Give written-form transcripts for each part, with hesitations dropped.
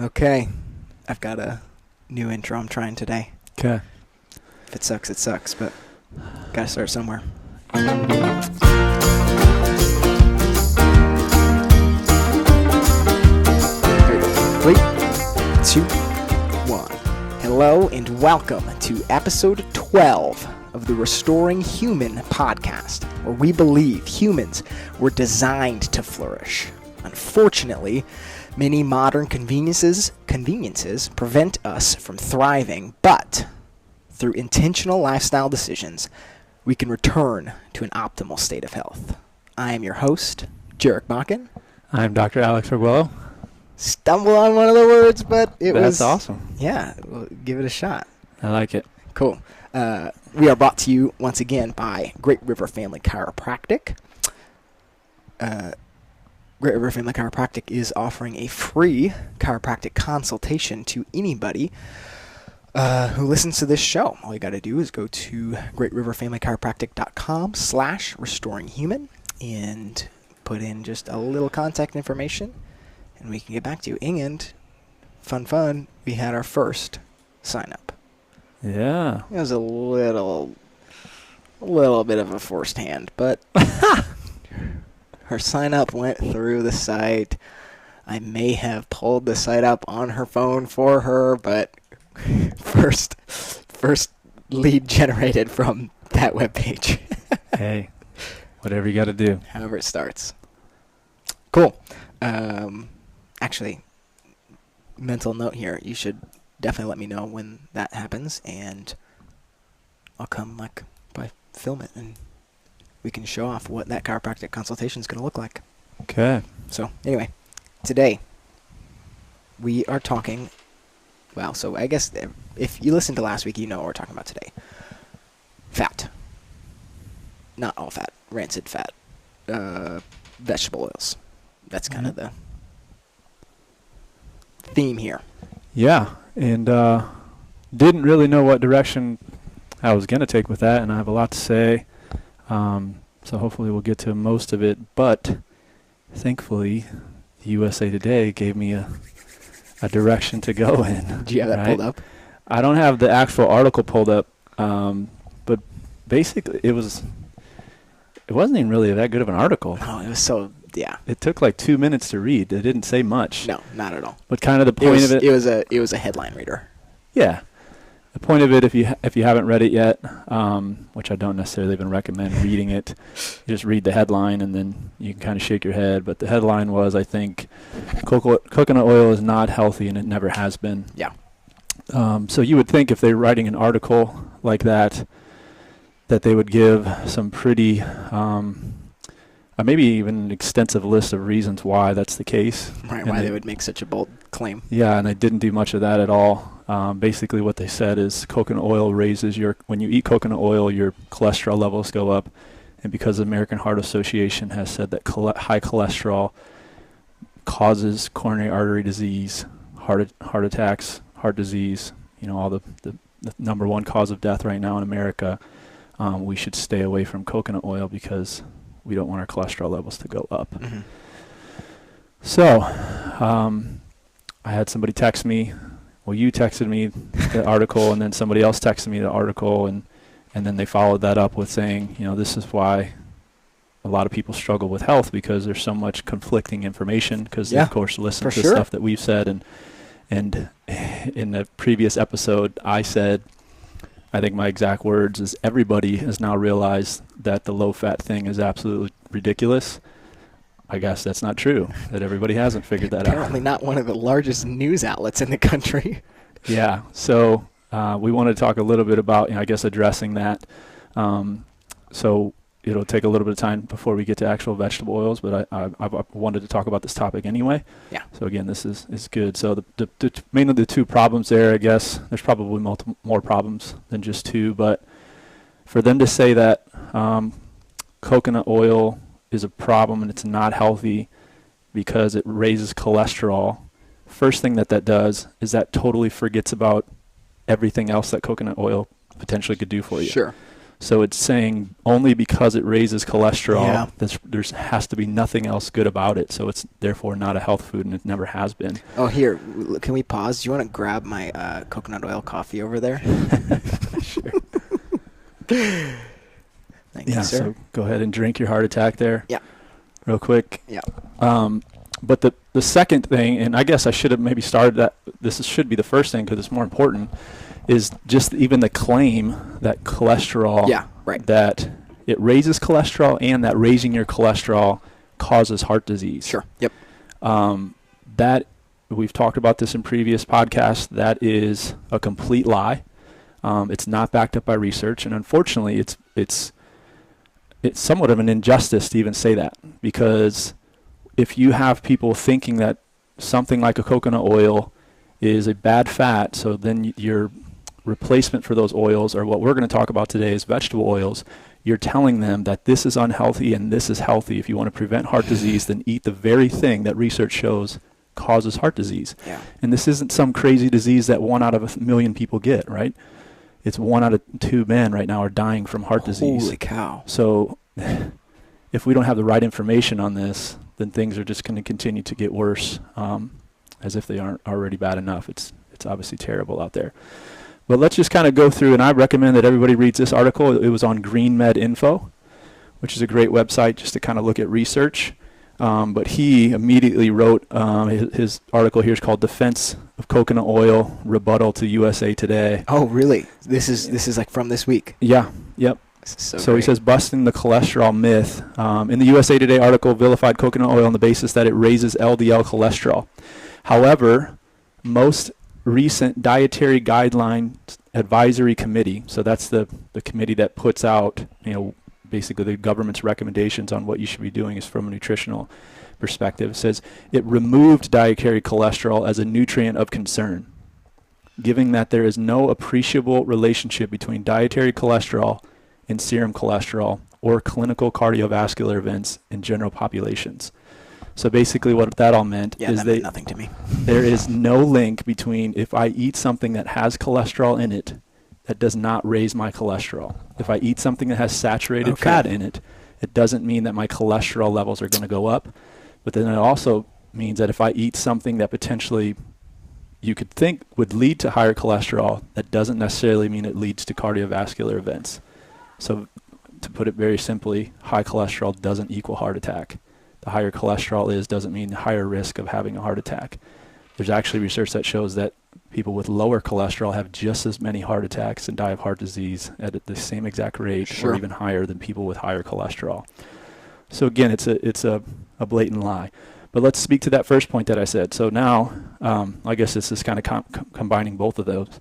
Okay, I've got a new intro I'm trying today. Okay. If it sucks, it sucks, but gotta start somewhere. 3, 2, 1. Hello and welcome to episode 12 of the Restoring Human podcast, where we believe humans were designed to flourish. Unfortunately, many modern conveniences prevent us from thriving, but through intentional lifestyle decisions, we can return to an optimal state of health. I am your host, Jarek Bakken. I'm Dr. Alex Arguello. Stumble on one of the words, but That's awesome. Yeah, we'll give it a shot. I like it. Cool. We are brought to you once again by Great River Family Chiropractic. Great River Family Chiropractic is offering a free chiropractic consultation to anybody who listens to this show. All you got to do is go to greatriverfamilychiropractic.com/restoringhuman and put in just a little contact information, and we can get back to you. And fun, we had our first sign up. Yeah. It was a little bit of a forced hand, but her sign up went through the site. I may have pulled the site up on her phone for her, but first lead generated from that webpage. Hey, whatever you got to do. However it starts. Cool. Actually, mental note here. You should definitely let me know when that happens, and I'll come film it, and we can show off what that chiropractic consultation is going to look like. Okay. So anyway, today we are talking. Well, so I guess if you listened to last week, you know what we're talking about today. Fat. Not all fat. Rancid fat. Vegetable oils. That's kind of the theme here. Yeah, and didn't really know what direction I was going to take with that, and I have a lot to say. So hopefully we'll get to most of it. But thankfully, the USA Today gave me a direction to go in. Do you have that pulled up? I don't have the actual article pulled up, but basically it wasn't even really that good of an article. No, it was so, yeah. It took like 2 minutes to read. It didn't say much. No, not at all. But kind of the point of it. It was a headline reader. Yeah. The point of it, if you haven't read it yet, which I don't necessarily even recommend reading it, you just read the headline and then you can kind of shake your head. But the headline was, I think, coconut oil is not healthy and it never has been. Yeah. So you would think if they're writing an article like that they would give some pretty, maybe even an extensive list of reasons why that's the case. Right, why they would make such a bold claim. Yeah, and they didn't do much of that at all. Basically what they said is coconut oil when you eat coconut oil, your cholesterol levels go up. And because the American Heart Association has said that high cholesterol causes coronary artery disease, heart attacks, heart disease, all the number one cause of death right now in America, we should stay away from coconut oil because we don't want our cholesterol levels to go up. Mm-hmm. So I had somebody text me. Well, you texted me the article, and then somebody else texted me the article, and then they followed that up with saying, this is why a lot of people struggle with health, because there's so much conflicting information, because they, of course, listen to stuff that we've said. And in the previous episode, I said, I think my exact words is, everybody has now realized that the low-fat thing is absolutely ridiculous. I guess that's not true, that everybody hasn't figured that out. Apparently not one of the largest news outlets in the country. Yeah, so we wanted to talk a little bit about, I guess, addressing that. So it'll take a little bit of time before we get to actual vegetable oils, but I wanted to talk about this topic anyway. Yeah. So again, this is good. So mainly the two problems there, I guess, there's probably more problems than just two, but for them to say that coconut oil is a problem and it's not healthy because it raises cholesterol, first thing that does is that totally forgets about everything else that coconut oil potentially could do for you. Sure. So it's saying only because it raises cholesterol, Yeah. there has to be nothing else good about it. So it's therefore not a health food, and it never has been. Oh, here, can we pause? Do you want to grab my coconut oil coffee over there? Sure. Thank you, sir. So go ahead and drink your heart attack there. Yeah. Real quick. Yeah. But the second thing, and I guess I should have maybe started that, should be the first thing because it's more important, is just even the claim that cholesterol, Yeah, right. that it raises cholesterol and that raising your cholesterol causes heart disease. Sure. Yep. That, we've talked about this in previous podcasts, that is a complete lie. It's not backed up by research, and unfortunately it's somewhat of an injustice to even say that, because if you have people thinking that something like a coconut oil is a bad fat, so then your replacement for those oils, or what we're going to talk about today, is vegetable oils, you're telling them that this is unhealthy and this is healthy. If you want to prevent heart disease, then eat the very thing that research shows causes heart disease. Yeah. And this isn't some crazy disease that 1 out of 1 million people get, right? It's 1 out of 2 men right now are dying from heart disease. Holy cow. So if we don't have the right information on this, then things are just going to continue to get worse, as if they aren't already bad enough. It's obviously terrible out there. But let's just kind of go through, and I recommend that everybody reads this article. It was on Green Med Info, which is a great website just to kind of look at research. But he immediately wrote, his article here is called Defense of Coconut Oil, Rebuttal to USA Today. Oh, really? This is like from this week. Yeah, yep. So he says, busting the cholesterol myth. In the USA Today article, vilified coconut oil on the basis that it raises LDL cholesterol. However, most recent dietary guideline advisory committee, so that's the committee that puts out, basically the government's recommendations on what you should be doing is from a nutritional perspective, says it removed dietary cholesterol as a nutrient of concern, giving that there is no appreciable relationship between dietary cholesterol and serum cholesterol or clinical cardiovascular events in general populations. So basically what that all meant is that meant nothing to me. There is no link between if I eat something that has cholesterol in it that does not raise my cholesterol. If I eat something that has saturated fat in it, it doesn't mean that my cholesterol levels are going to go up. But then it also means that if I eat something that potentially you could think would lead to higher cholesterol, that doesn't necessarily mean it leads to cardiovascular events. So to put it very simply, high cholesterol doesn't equal heart attack. The higher cholesterol doesn't mean higher risk of having a heart attack. There's actually research that shows that people with lower cholesterol have just as many heart attacks and die of heart disease at the same exact rate, or even higher than people with higher cholesterol. So again, it's a blatant lie. But let's speak to that first point that I said. So now, I guess this is kind of combining both of those.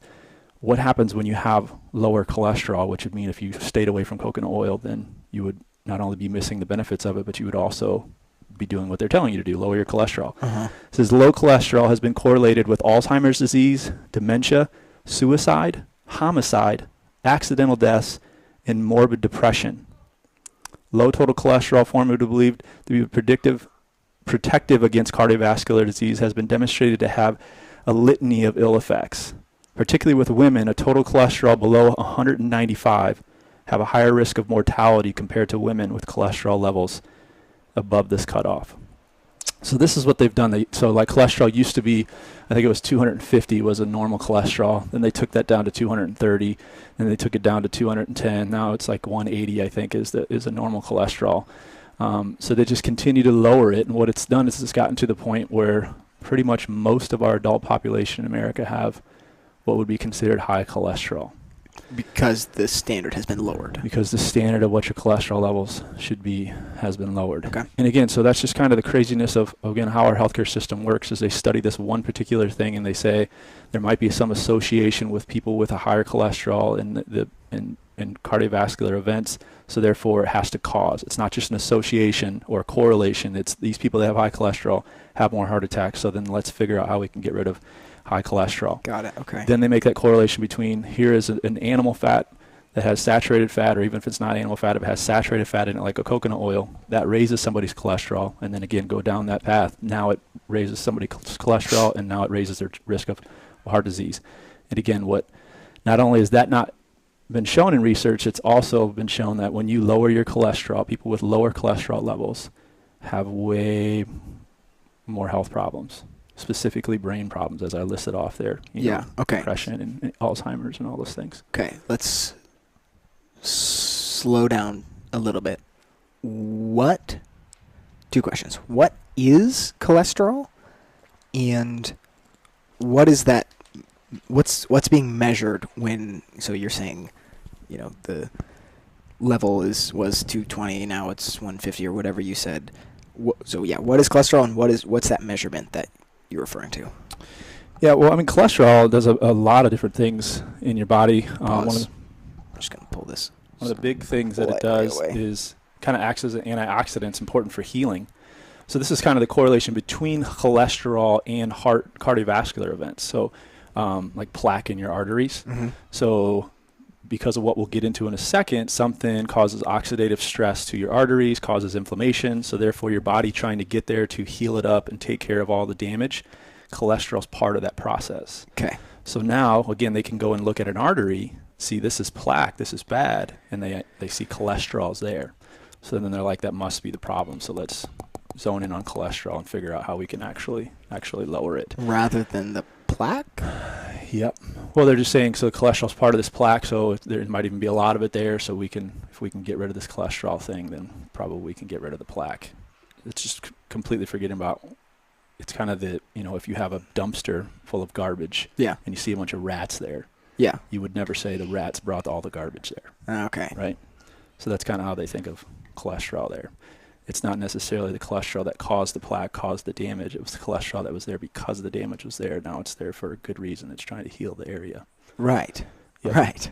What happens when you have lower cholesterol, which would mean if you stayed away from coconut oil, then you would not only be missing the benefits of it, but you would also be doing what they're telling you to do, lower your cholesterol. It says low cholesterol has been correlated with Alzheimer's disease, dementia, suicide, homicide, accidental deaths, and morbid depression. Low total cholesterol, formerly believed to be protective against cardiovascular disease, has been demonstrated to have a litany of ill effects. Particularly with women, a total cholesterol below 195 have a higher risk of mortality compared to women with cholesterol levels above this cutoff. So this is what they've done. So like cholesterol used to be, I think it was 250 was a normal cholesterol. Then they took that down to 230, and they took it down to 210. Now it's like 180, I think, is a normal cholesterol. So they just continue to lower it, and what it's done is it's gotten to the point where pretty much most of our adult population in America have what would be considered high cholesterol. Because the standard has been lowered. Because the standard of what your cholesterol levels should be has been lowered. Okay. And again, so that's just kind of the craziness of, again, how our healthcare system works is they study this one particular thing and they say there might be some association with people with a higher cholesterol in cardiovascular events, so therefore it has to cause. It's not just an association or a correlation. It's these people that have high cholesterol have more heart attacks, so then let's figure out how we can get rid of high cholesterol. Got it. Okay. Then they make that correlation between here is an animal fat that has saturated fat, or even if it's not animal fat, if it has saturated fat in it, like a coconut oil, that raises somebody's cholesterol, and then again go down that path. Now it raises somebody's cholesterol, and now it raises their risk of heart disease. And again, not only is that not been shown in research, it's also been shown that when you lower your cholesterol, people with lower cholesterol levels have way more health problems, specifically brain problems, as I listed off there. Okay. Depression and Alzheimer's and all those things. Okay, let's slow down a little bit. Two questions. What is cholesterol? And what is that? What's being measured when? So you're saying, the level was 220, now it's 150 or whatever you said. What is cholesterol, and what's that measurement that you're referring to? Yeah, well, cholesterol does a lot of different things in your body. I'm just gonna pull this. One of the big things that it does is kind of acts as an antioxidant. It's important for healing. So this is kind of the correlation between cholesterol and heart cardiovascular events. So like plaque in your arteries. Mm-hmm. So because of what we'll get into in a second, something causes oxidative stress to your arteries, causes inflammation. So therefore your body trying to get there to heal it up and take care of all the damage. Cholesterol is part of that process. Okay. So now, again, they can go and look at an artery, see this is plaque, this is bad, and they see cholesterol's there. So then they're like, that must be the problem. So let's zone in on cholesterol and figure out how we can actually lower it. Rather than the plaque? Yep. Well, they're just saying, so cholesterol's part of this plaque, so there might even be a lot of it there. So if we can get rid of this cholesterol thing, then probably we can get rid of the plaque. It's just completely forgetting about. It's kind of if you have a dumpster full of garbage, yeah, and you see a bunch of rats there, yeah, you would never say the rats brought all the garbage there. Okay. Right. So that's kind of how they think of cholesterol there. It's not necessarily the cholesterol that caused the plaque, caused the damage. It was the cholesterol that was there because the damage was there. Now it's there for a good reason. It's trying to heal the area. Right. Yep. Right.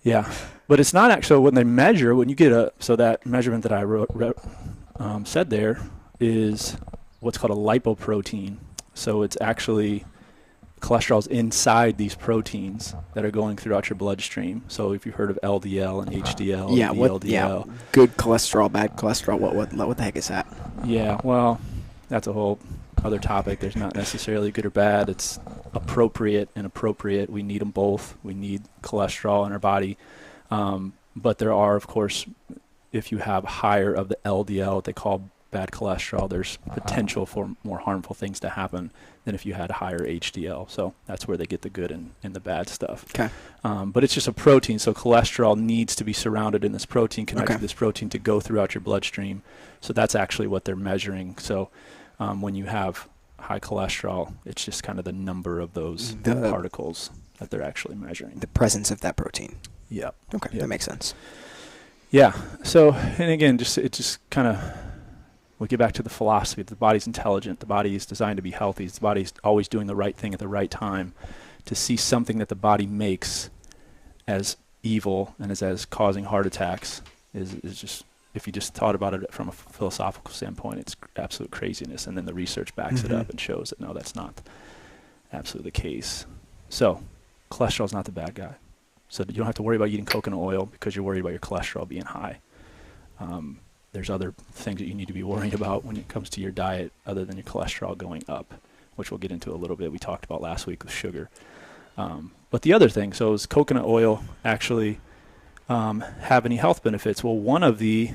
Yeah. But it's not actually when they measure, when you get so that measurement that I said there is what's called a lipoprotein. So it's actually cholesterol's inside these proteins that are going throughout your bloodstream. So if you've heard of LDL and HDL, yeah, VLDL. Yeah, good cholesterol, bad cholesterol. What the heck is that? Yeah, well, that's a whole other topic. There's not necessarily good or bad. It's appropriate and appropriate. We need them both. We need cholesterol in our body. But there are, of course, if you have higher of the LDL, what they call bad cholesterol, there's potential for more harmful things to happen than if you had higher HDL. So that's where they get the good and the bad stuff. Okay. But it's just a protein, so cholesterol needs to be surrounded in this protein, connected to this protein to go throughout your bloodstream. So that's actually what they're measuring. So when you have high cholesterol, it's just kind of the number of those particles that they're actually measuring. The presence of that protein. Yep. Okay, yep. That makes sense. Yeah. So, and again, it just kind of, we get back to the philosophy. The body's intelligent. The body is designed to be healthy. The body's always doing the right thing at the right time. To see something that the body makes as evil and as causing heart attacks is just, if you just thought about it from a philosophical standpoint, it's absolute craziness. And then the research backs it up and shows that, no, that's not absolutely the case. So cholesterol's not the bad guy. So you don't have to worry about eating coconut oil because you're worried about your cholesterol being high. There's other things that you need to be worrying about when it comes to your diet other than your cholesterol going up, which we'll get into a little bit. We talked about last week with sugar. But the other thing, so is coconut oil actually have any health benefits? Well, one of the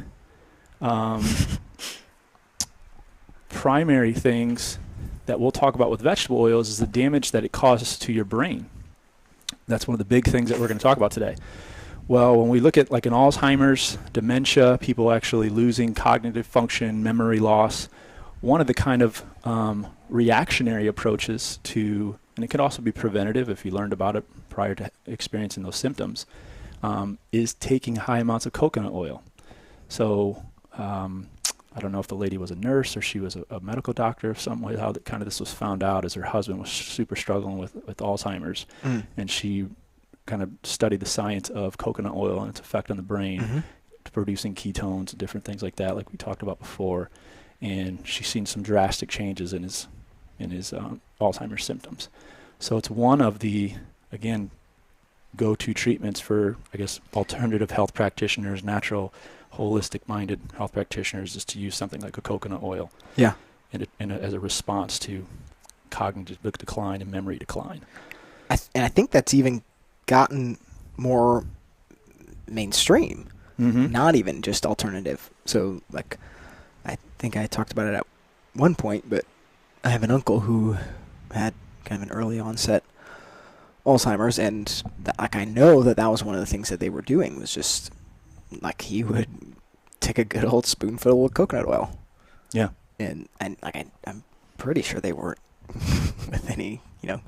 primary things that we'll talk about with vegetable oils is the damage that it causes to your brain. That's one of the big things that we're going to talk about today. Well, when we look at like an Alzheimer's, dementia, people actually losing cognitive function, memory loss, one of the kind of reactionary approaches to, and it could also be preventative if you learned about it prior to experiencing those symptoms, is taking high amounts of coconut oil. So I don't know if the lady was a nurse or she was a medical doctor, some way how kind of this was found out, as her husband was super struggling with Alzheimer's, and she kind of studied the science of coconut oil and its effect on the brain, producing ketones and different things like that, like we talked about before. And she's seen some drastic changes in his Alzheimer's symptoms. So it's one of the, again, go-to treatments for, I guess, alternative health practitioners, natural, holistic-minded health practitioners, is to use something like a coconut oil. Yeah. As a response to cognitive decline and memory decline. And I think that's even gotten more mainstream, Mm-hmm. not even just alternative. So, like, I think I talked about it at one point, but I have an uncle who had kind of an early onset Alzheimer's, and I know that was one of the things that they were doing was just like he would take a good old spoonful of coconut oil. Yeah. And like I'm pretty sure they weren't with any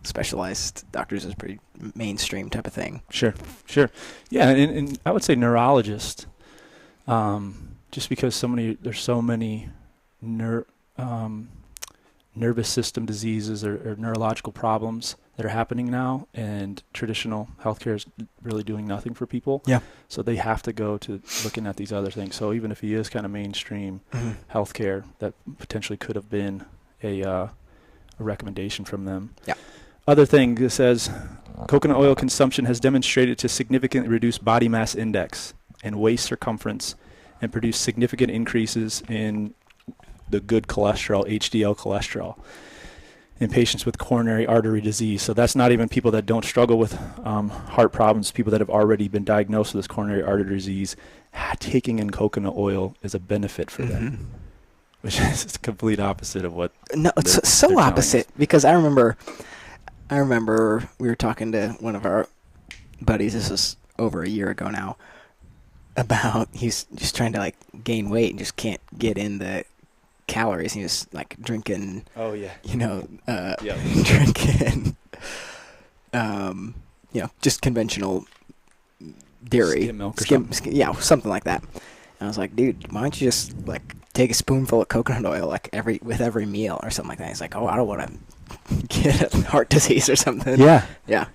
specialized doctors. It's pretty mainstream type of thing. Sure. Yeah, and I would say neurologist, just because there's so many nervous system diseases or neurological problems that are happening now, and traditional healthcare is really doing nothing for people. Yeah. So they have to go to looking at these other things. So even if he is kind of mainstream healthcare, that potentially could have been a recommendation from them. Yeah. Other thing that says coconut oil consumption has demonstrated to significantly reduce body mass index and waist circumference and produce significant increases in the good cholesterol, HDL cholesterol, in patients with coronary artery disease. So that's not even people that don't struggle with heart problems, people that have already been diagnosed with this coronary artery disease. Taking in coconut oil is a benefit for them, which is the complete opposite of what. No, it's so opposite, because I remember we were talking to one of our buddies, this was over a year ago now, about he's just trying to like gain weight and just can't get in the calories. He was like drinking, drinking, just conventional dairy, skim milk or something. Yeah, something like that. And I was like, dude, why don't you just like take a spoonful of coconut oil like with every meal or something like that? He's like, oh, I don't want to get heart disease or something. Yeah.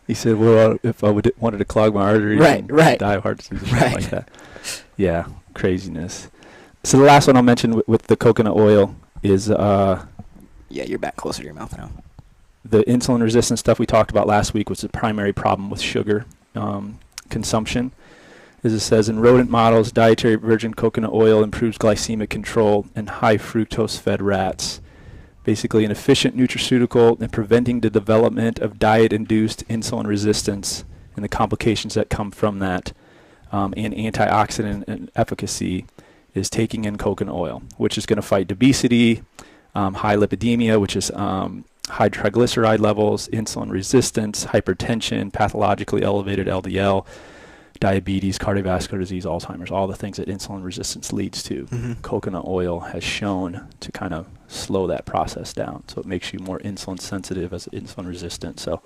He said, well, if I wanted to clog my arteries, and die of heart disease or something like that. Yeah, craziness. So the last one I'll mention with the coconut oil is you're back closer to your mouth now. The insulin resistant stuff we talked about last week was the primary problem with sugar consumption. As it says, in rodent models, dietary virgin coconut oil improves glycemic control in high fructose fed rats. Basically an efficient nutraceutical in preventing the development of diet-induced insulin resistance and the complications that come from that, and antioxidant and efficacy is taking in coconut oil, which is going to fight obesity, high lipidemia, which is high triglyceride levels, insulin resistance, hypertension, pathologically elevated LDL, diabetes, cardiovascular disease, Alzheimer's, all the things that insulin resistance leads to. Coconut oil has shown to kind of slow that process down. So it makes you more insulin sensitive as insulin resistant. So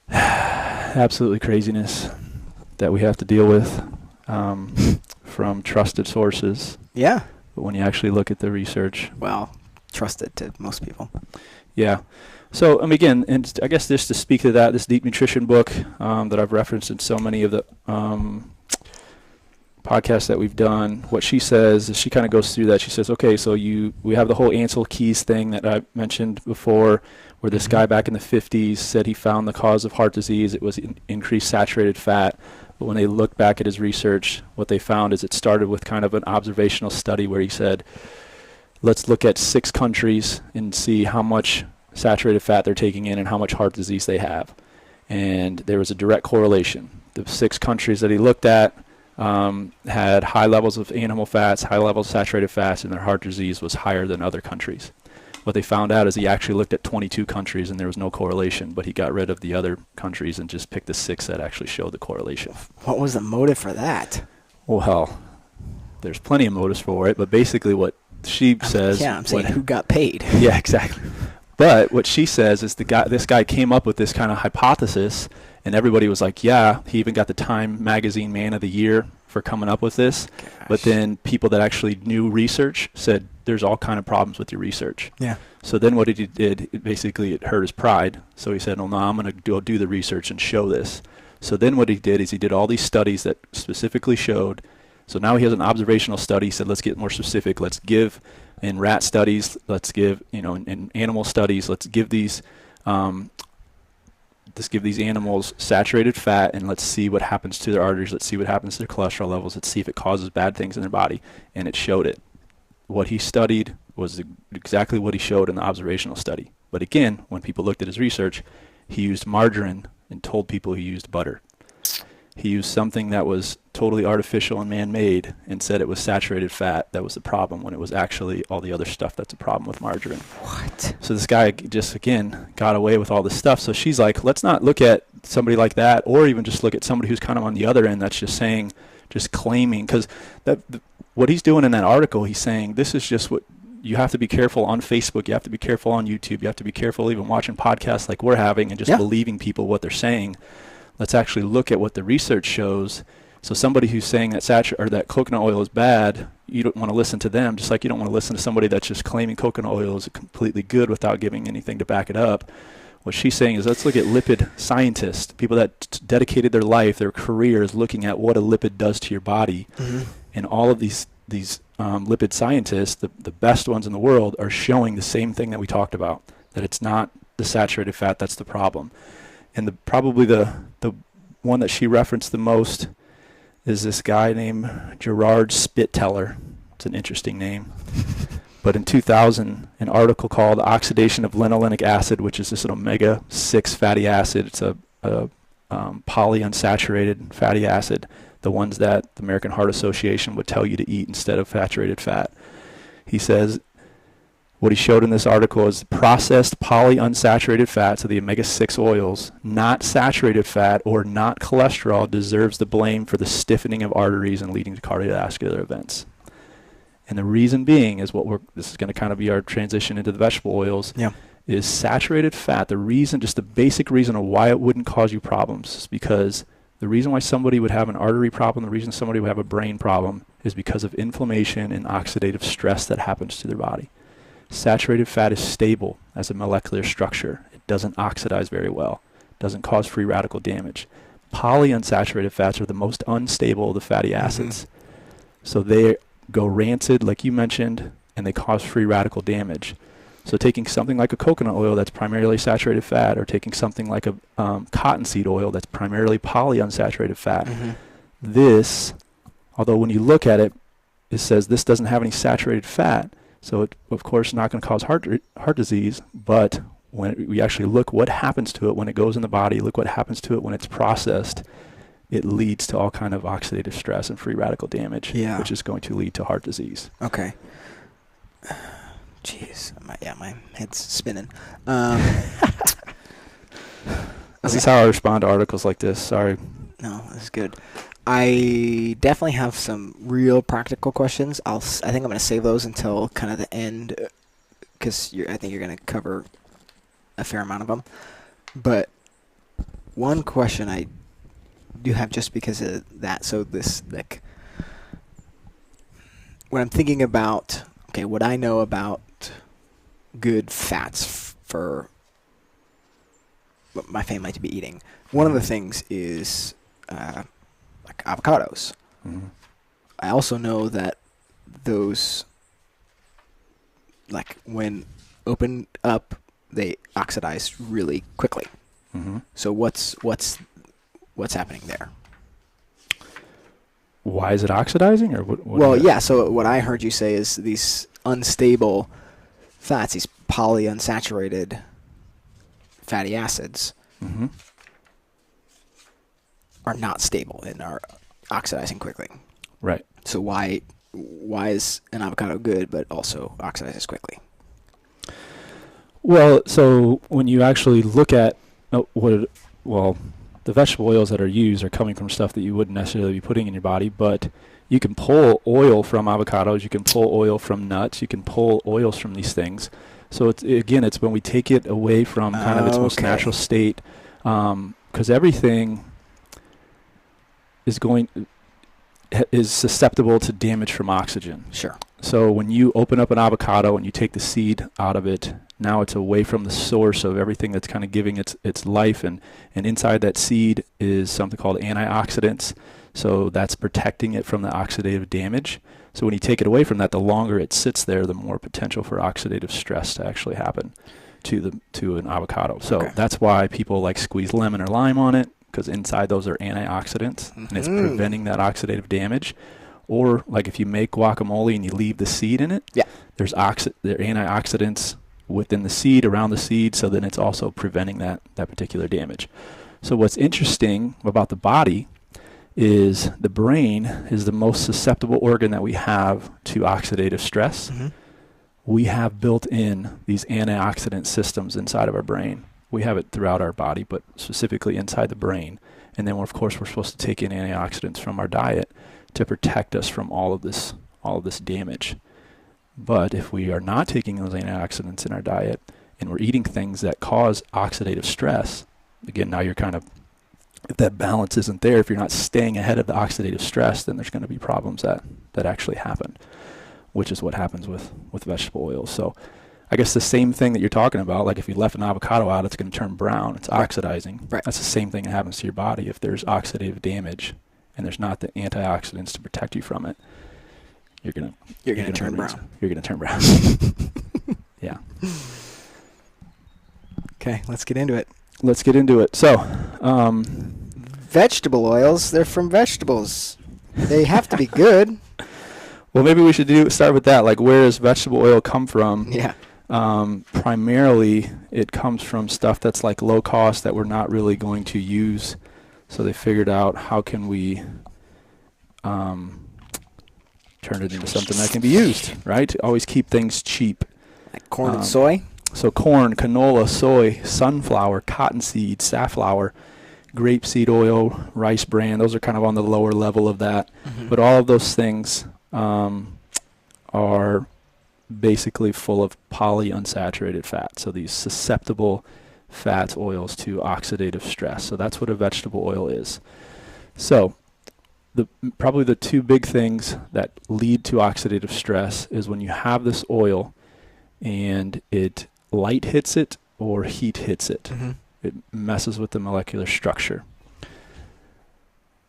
absolutely craziness that we have to deal with from trusted sources. Yeah. But when you actually look at the research. Well, trusted to most people. Yeah. So, again, and I guess just to speak to that, this Deep Nutrition book that I've referenced in so many of the podcasts that we've done, what she says is she kind of goes through that. She says, okay, so we have the whole Ansel Keys thing that I mentioned before, where this guy back in the 50s said he found the cause of heart disease. It was increased saturated fat. But when they looked back at his research, what they found is it started with kind of an observational study where he said, let's look at 6 countries and see how much saturated fat they're taking in and how much heart disease they have. And there was a direct correlation. The 6 countries that he looked at had high levels of animal fats, high levels of saturated fats, and their heart disease was higher than other countries. What they found out is he actually looked at 22 countries and there was no correlation, but he got rid of the other countries and just picked the 6 that actually showed the correlation. What was the motive for that? Well, there's plenty of motives for it, but basically what she says... Yeah, I'm saying who got paid. Yeah, exactly. But what she says is this guy came up with this kind of hypothesis, and everybody was like, yeah, he even got the Time Magazine Man of the Year for coming up with this. Gosh. But then people that actually knew research said, there's all kind of problems with your research. Yeah. So then what he did, it hurt his pride. So he said, well, no, I'm going to go do the research and show this. So then what he did is he did all these studies that specifically showed. So now he has an observational study. He said, let's get more specific. Let's give in rat studies, let's give, in animal studies, let's give these animals saturated fat, and let's see what happens to their arteries. Let's see what happens to their cholesterol levels. Let's see if it causes bad things in their body. And it showed it. What he studied was exactly what he showed in the observational study. But again, when people looked at his research, he used margarine and told people he used butter. He used something that was totally artificial and man-made and said it was saturated fat that was the problem, when it was actually all the other stuff that's a problem with margarine. What? So this guy just, again, got away with all this stuff. So she's like, let's not look at somebody like that, or even just look at somebody who's kind of on the other end that's just saying, just claiming, because what he's doing in that article, he's saying this is just what you have to be careful on Facebook, you have to be careful on YouTube, you have to be careful even watching podcasts like we're having and just believing people what they're saying. Let's actually look at what the research shows. So somebody who's saying that that coconut oil is bad, you don't want to listen to them, just like you don't want to listen to somebody that's just claiming coconut oil is completely good without giving anything to back it up. What she's saying is, let's look at lipid scientists, people that dedicated their life, their careers, looking at what a lipid does to your body. And all of these lipid scientists, the best ones in the world, are showing the same thing that we talked about, that it's not the saturated fat that's the problem. And probably the one that she referenced the most is this guy named Gerard Spitteler. It's an interesting name. But in 2000, an article called Oxidation of Linolenic Acid, which is this omega-6 fatty acid. It's a polyunsaturated fatty acid, the ones that the American Heart Association would tell you to eat instead of saturated fat. He says what he showed in this article is processed polyunsaturated fats, so the omega-6 oils, not saturated fat or not cholesterol, deserves the blame for the stiffening of arteries and leading to cardiovascular events. And the reason being is this is going to kind of be our transition into the vegetable oils, is saturated fat. Just the basic reason of why it wouldn't cause you problems is because the reason why somebody would have an artery problem, the reason somebody would have a brain problem, is because of inflammation and oxidative stress that happens to their body. Saturated fat is stable as a molecular structure. It doesn't oxidize very well. It doesn't cause free radical damage. Polyunsaturated fats are the most unstable of the fatty acids. So they go rancid, like you mentioned, and they cause free radical damage. So taking something like a coconut oil that's primarily saturated fat, or taking something like a cottonseed oil that's primarily polyunsaturated fat, this, although when you look at it, it says this doesn't have any saturated fat, so it, of course, not going to cause heart disease, but when we actually look what happens to it when it goes in the body, look what happens to it when it's processed, it leads to all kind of oxidative stress and free radical damage, which is going to lead to heart disease. Okay. Jeez, my head's spinning. This is how I respond to articles like this. Sorry. No, that's good. I definitely have some real practical questions. I think I'm going to save those until kind of the end, because I think you're going to cover a fair amount of them. But one question I do have, just because of that, so this, like, when I'm thinking about, what I know about good fats for what my family to be eating, one of the things is like avocados. I also know that those, like, when opened up, they oxidize really quickly. So what's happening there? Why is it oxidizing, or what? So what I heard you say is these unstable fats, these polyunsaturated fatty acids, are not stable and are oxidizing quickly. Right. So why is an avocado good but also oxidizes quickly? Well, so when you actually look at the vegetable oils that are used are coming from stuff that you wouldn't necessarily be putting in your body, but you can pull oil from avocados, you can pull oil from nuts, you can pull oils from these things. So it's when we take it away from kind of its most natural state, because everything is susceptible to damage from oxygen. Sure. So when you open up an avocado and you take the seed out of it, now it's away from the source of everything that's kind of giving its life, and inside that seed is something called antioxidants. So that's protecting it from the oxidative damage. So when you take it away from that, the longer it sits there, the more potential for oxidative stress to actually happen to an avocado. So that's why people like squeeze lemon or lime on it, because inside those are antioxidants, and it's preventing that oxidative damage. Or like if you make guacamole and you leave the seed in it, there are antioxidants within the seed, around the seed, so then it's also preventing that particular damage. So what's interesting about the body is the brain is the most susceptible organ that we have to oxidative stress. Mm-hmm. We have built in these antioxidant systems inside of our brain. We have it throughout our body, but specifically inside the brain. And then, of course, we're supposed to take in antioxidants from our diet to protect us from all of this damage. But if we are not taking those antioxidants in our diet and we're eating things that cause oxidative stress, again, now you're kind of, if that balance isn't there, if you're not staying ahead of the oxidative stress, then there's going to be problems that actually happen, which is what happens with vegetable oils. So I guess the same thing that you're talking about, like if you left an avocado out, it's going to turn brown. It's oxidizing. Right. That's the same thing that happens to your body. If there's oxidative damage and there's not the antioxidants to protect you from it, you're going to turn brown. You're going to turn brown. Yeah. Okay, let's get into it. Let's get into it. So, vegetable oils, they're from vegetables. They have to be good. Well, maybe we should start with that. Like, where does vegetable oil come from? Yeah. Primarily, it comes from stuff that's like low cost that we're not really going to use. So they figured out how can we turn it into something that can be used, right? Always keep things cheap. Like corn and soy? So corn, canola, soy, sunflower, cottonseed, safflower, grapeseed oil, rice bran. Those are kind of on the lower level of that. Mm-hmm. But all of those things are basically full of polyunsaturated fat. So these susceptible fats, oils to oxidative stress. So that's what a vegetable oil is. So probably the two big things that lead to oxidative stress is when you have this oil and light hits it or heat hits it. Mm-hmm. It messes with the molecular structure.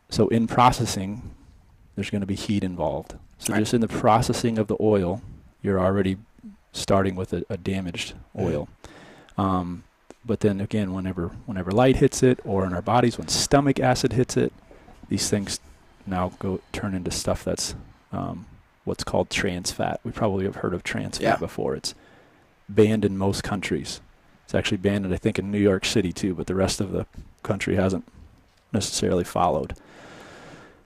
So in processing, there's going to be heat involved. So just in the processing of the oil, you're already starting with a damaged oil. But then again, whenever light hits it, or in our bodies, when stomach acid hits it, these things now turn into stuff that's what's called trans fat. We probably have heard of trans fat before. It's banned in most countries. It's actually banned, I think, in New York City too, but the rest of the country hasn't necessarily followed.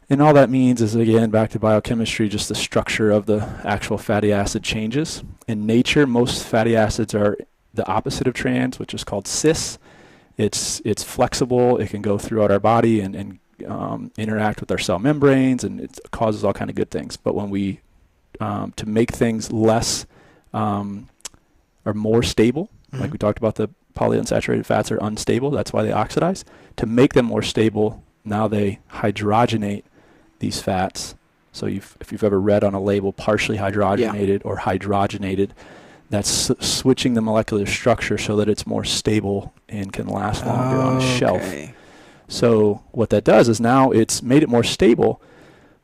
And all that means is, again, back to biochemistry, just the structure of the actual fatty acid changes. In nature, most fatty acids are the opposite of trans, which is called cis. It's flexible. It can go throughout our body and interact with our cell membranes, and it causes all kind of good things. But when we, to make things less or more stable, mm-hmm. like we talked about, the polyunsaturated fats are unstable. That's why they oxidize. To make them more stable, now they hydrogenate these fats. So if you've ever read on a label partially hydrogenated or hydrogenated, that's switching the molecular structure so that it's more stable and can last longer on the shelf. So what that does is now it's made it more stable,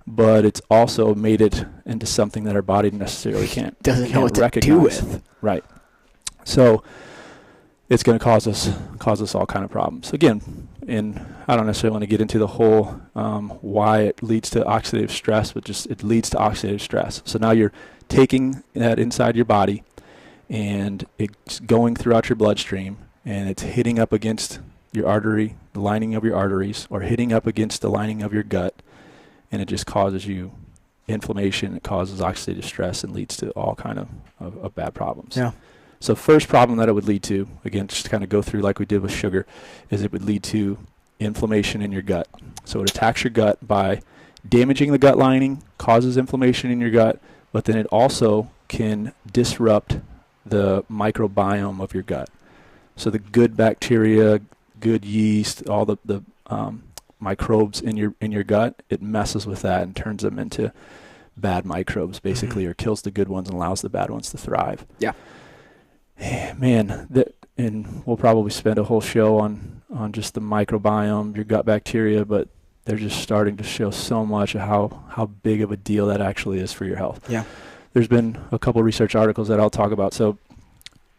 but it's also made it into something that our body necessarily can't know what to do with. Right. So it's going to cause us all kind of problems. Again, I don't necessarily want to get into the whole why it leads to oxidative stress, but just it leads to oxidative stress. So now you're taking that inside your body, and it's going throughout your bloodstream, and it's hitting up against your artery, the lining of your arteries, or hitting up against the lining of your gut, and it just causes you inflammation. It causes oxidative stress and leads to all kind of bad problems. Yeah. So first problem that it would lead to, again, just to kind of go through like we did with sugar, is it would lead to inflammation in your gut. So it attacks your gut by damaging the gut lining, causes inflammation in your gut, but then it also can disrupt the microbiome of your gut. So the good bacteria, good yeast, all the microbes in your gut, it messes with that and turns them into bad microbes, basically, mm-hmm. or kills the good ones and allows the bad ones to thrive. Yeah. Man, and we'll probably spend a whole show on just the microbiome, your gut bacteria, but they're just starting to show so much of how big of a deal that actually is for your health. Yeah. There's been a couple research articles that I'll talk about. So,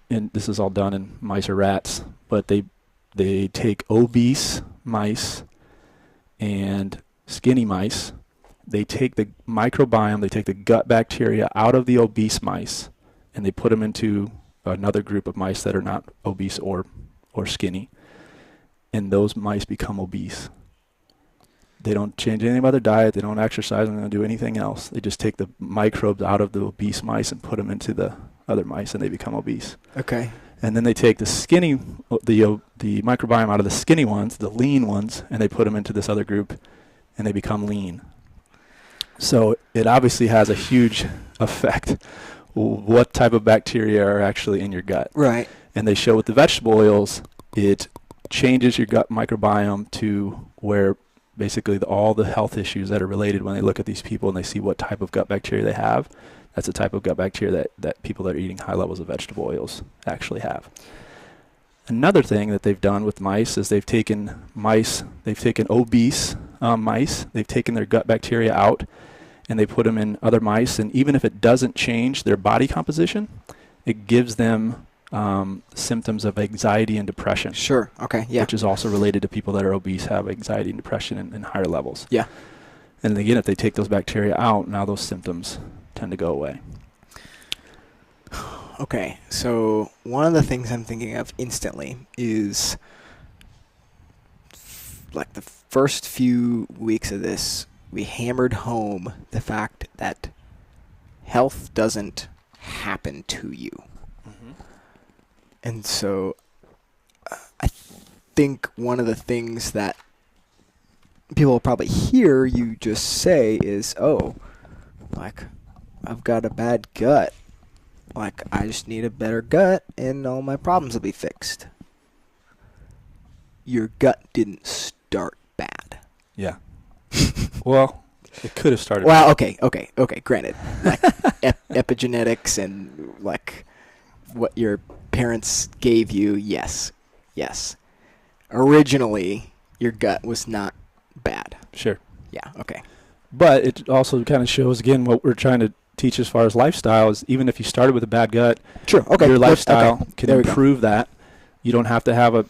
and this is all done in mice or rats, but they take obese mice and skinny mice. They take the microbiome, they take the gut bacteria out of the obese mice, and they put them into another group of mice that are not obese or skinny, and those mice become obese. They don't change anything about their diet. They don't exercise. They don't do anything else. They just take the microbes out of the obese mice and put them into the other mice, and they become obese. Okay. And then they take the microbiome out of the skinny ones, the lean ones, and they put them into this other group, and they become lean. So it obviously has a huge effect what type of bacteria are actually in your gut. Right. And they show with the vegetable oils, it changes your gut microbiome to where basically all the health issues that are related when they look at these people and they see what type of gut bacteria they have. That's the type of gut bacteria that people that are eating high levels of vegetable oils actually have. Another thing that they've done with mice is they've taken obese mice, they've taken their gut bacteria out, and they put them in other mice, and even if it doesn't change their body composition, it gives them symptoms of anxiety and depression. Sure. Okay. Yeah. Which is also related to people that are obese, have anxiety and depression in higher levels. Yeah. And again, if they take those bacteria out, now those symptoms tend to go away. Okay, so one of the things I'm thinking of instantly is like the first few weeks of this, we hammered home the fact that health doesn't happen to you. Mm-hmm. And so I think one of the things that people will probably hear you just say is, oh, like, I've got a bad gut. Like, I just need a better gut and all my problems will be fixed. Your gut didn't start bad. Yeah. Well, it could have started well, bad. Okay, granted. Like, epigenetics and, like, what your parents gave you, yes. Originally, your gut was not bad. Sure. Yeah, okay. But it also kind of shows, again, what we're trying to teach as far as lifestyle is even if you started with a bad gut, sure, okay, your lifestyle can there improve that. You don't have to have a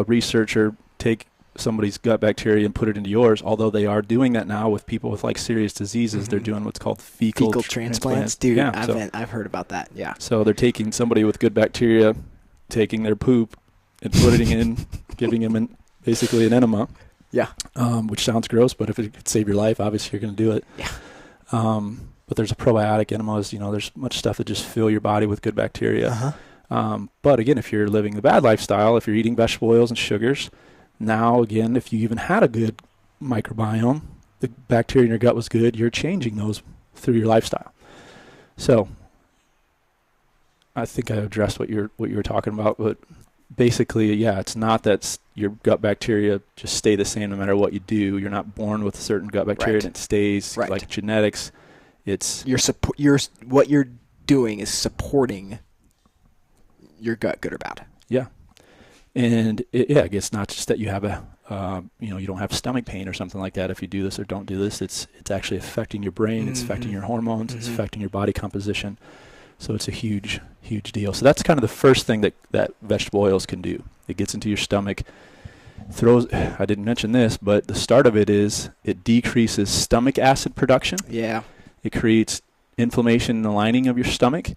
researcher take somebody's gut bacteria and put it into yours, although they are doing that now with people with like serious diseases. Mm-hmm. They're doing what's called fecal transplants. Dude, yeah, I've heard about that, yeah. So they're taking somebody with good bacteria, taking their poop and putting it in, giving them basically an enema. Yeah. Which sounds gross, but if it could save your life, obviously you're going to do it. Yeah. But there's a probiotic enemas, there's much stuff that just fill your body with good bacteria. Uh-huh. But again, if you're living the bad lifestyle, if you're eating vegetable oils and sugars, now again, if you even had a good microbiome, the bacteria in your gut was good, you're changing those through your lifestyle. So I think I addressed what you were talking about, but basically, yeah, it's not that your gut bacteria just stay the same no matter what you do. You're not born with a certain gut bacteria and it stays like genetics. It's what you're doing is supporting your gut, good or bad. Yeah, and it's not just that you have you don't have stomach pain or something like that if you do this or don't do this. It's actually affecting your brain. It's affecting your hormones. It's affecting your body composition. So it's a huge, huge deal. So that's kind of the first thing that vegetable oils can do. It gets into your stomach, I didn't mention this, but the start of it is it decreases stomach acid production. Yeah. It creates inflammation in the lining of your stomach.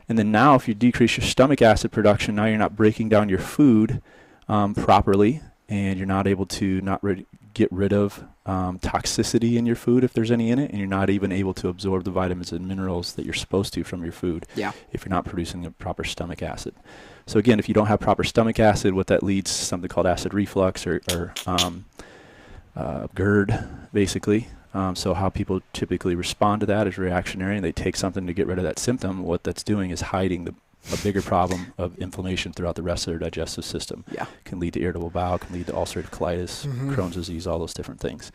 And then now if you decrease your stomach acid production, now you're not breaking down your food properly, and you're not able to get rid of toxicity in your food if there's any in it, and you're not even able to absorb the vitamins and minerals that you're supposed to from your food if you're not producing the proper stomach acid. So again, if you don't have proper stomach acid, what that leads to something called acid reflux or GERD, basically. So how people typically respond to that is reactionary, and they take something to get rid of that symptom. What that's doing is hiding a bigger problem of inflammation throughout the rest of their digestive system. Yeah. Can lead to irritable bowel, can lead to ulcerative colitis, Crohn's disease, all those different things.